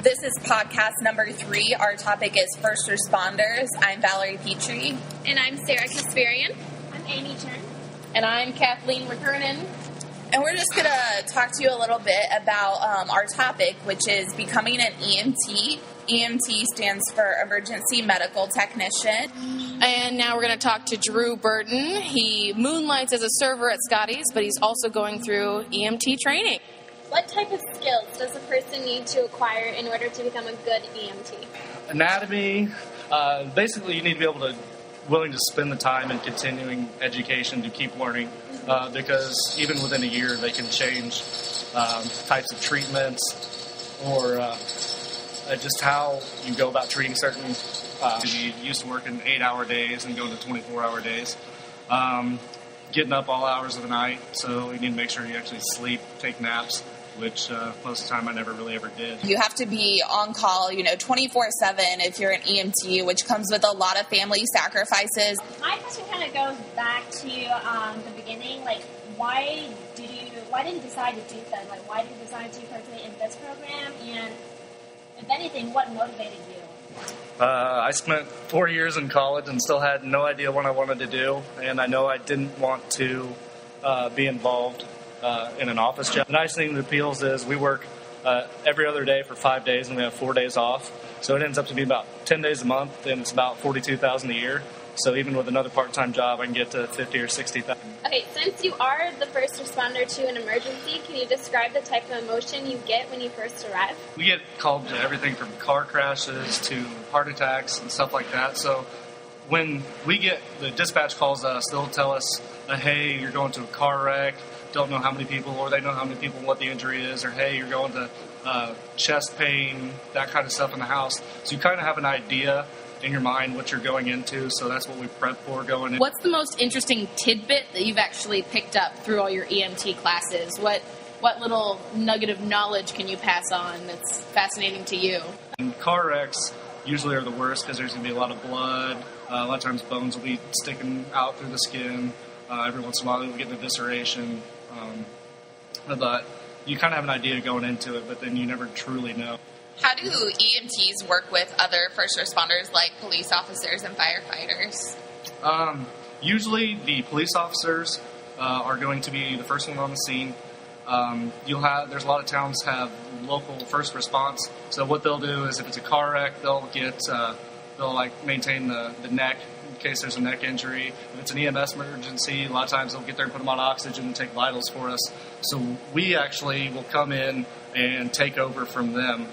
This is podcast number 3. Our topic is first responders. I'm Valerie Petrie. And I'm Sarah Kasparian. I'm Amy Chen. And I'm Kathleen McKernan. And we're just going to talk to you a little bit about our topic, which is becoming an EMT. EMT stands for Emergency Medical Technician. And now we're going to talk to Drew Burton. He moonlights as a server at Scotty's, but he's also going through EMT training. What type of skills does a person need to acquire in order to become a good EMT? Anatomy. Basically, you need to be willing to spend the time in continuing education to keep learning, because even within a year, they can change types of treatments or just how you go about treating certain. You used to working 8-hour days and going to 24-hour days. Getting up all hours of the night, so you need to make sure you actually sleep, take naps, which most of the time I never really ever did. You have to be on call, 24/7 if you're an EMT, which comes with a lot of family sacrifices. My question kind of goes back to the beginning. Like, why did you decide to do that? Like, why did you decide to participate in this program? And if anything, what motivated you? I spent 4 years in college and still had no idea what I wanted to do, and I know I didn't want to be involved in an office job. The nice thing that appeals is we work every other day for 5 days, and we have 4 days off, so it ends up to be about 10 days a month, and it's about $42,000 a year. So even with another part-time job, I can get to $50,000 or $60,000. Okay, since you are the first responder to an emergency, can you describe the type of emotion you get when you first arrive? We get called to everything from car crashes to heart attacks and stuff like that. So when the dispatch calls us, they'll tell us, hey, you're going to a car wreck, don't know how many people, or they know how many people and what the injury is, or hey, you're going to chest pain, that kind of stuff in the house. So you kind of have an idea in your mind what you're going into, so that's what we prep for going in. What's the most interesting tidbit that you've actually picked up through all your EMT classes? What little nugget of knowledge can you pass on that's fascinating to you? And car wrecks usually are the worst because there's going to be a lot of blood. A lot of times bones will be sticking out through the skin. Every once in a while you'll get an evisceration. But you kind of have an idea going into it, but then you never truly know. How do EMTs work with other first responders like police officers and firefighters? Usually the police officers are going to be the first one on the scene. There's a lot of towns have local first response. So what they'll do is if it's a car wreck, they'll maintain the neck in case there's a neck injury. If it's an EMS emergency, a lot of times they'll get there and put them on oxygen and take vitals for us. So we actually will come in and take over from them.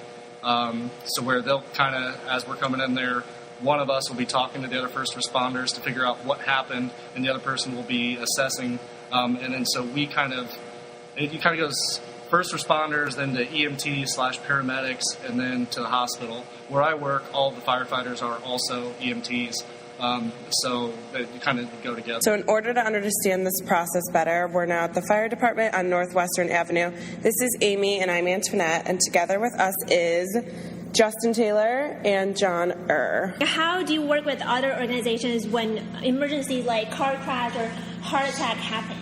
So where they'll kind of, as we're coming in there, one of us will be talking to the other first responders to figure out what happened, and the other person will be assessing. And then so it kind of goes first responders, then to EMT/paramedics, and then to the hospital. Where I work, all the firefighters are also EMTs. So they kind of go together. So in order to understand this process better, we're now at the fire department on Northwestern Avenue. This is Amy and I'm Antoinette, and together with us is Justin Taylor and John How do you work with other organizations when emergencies like car crash or heart attack happen?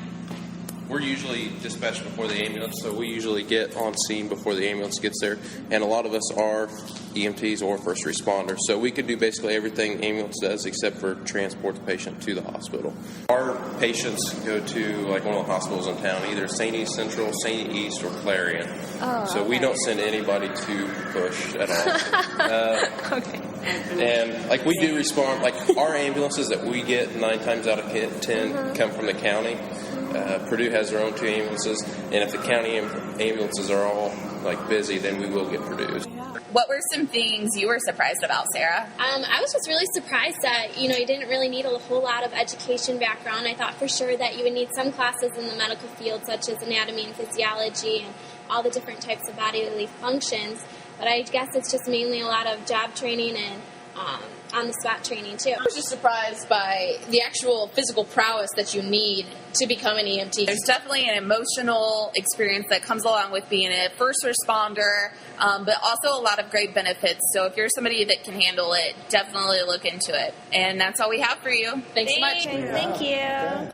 We're usually dispatched before the ambulance, so we usually get on scene before the ambulance gets there. And a lot of us are EMTs or first responders, so we could do basically everything the ambulance does except for transport the patient to the hospital. Our patients go to like one of the hospitals in town, either St. East Central, St. East, or Clarion. So we don't send anybody to Bush at all. Okay. And like we do respond, like our ambulances that we get 9 times out of 10 come from the county. Purdue has their own 2 ambulances, and if the county ambulances are all like busy, then we will get Purdue's. What were some things you were surprised about, Sarah? I was just really surprised that, you didn't really need a whole lot of education background. I thought for sure that you would need some classes in the medical field, such as anatomy and physiology and all the different types of bodily functions. But I guess it's just mainly a lot of job training and on-the-spot training, too. I was just surprised by the actual physical prowess that you need to become an EMT. There's definitely an emotional experience that comes along with being a first responder, but also a lot of great benefits. So if you're somebody that can handle it, definitely look into it. And that's all we have for you. Thanks so much. Thank you.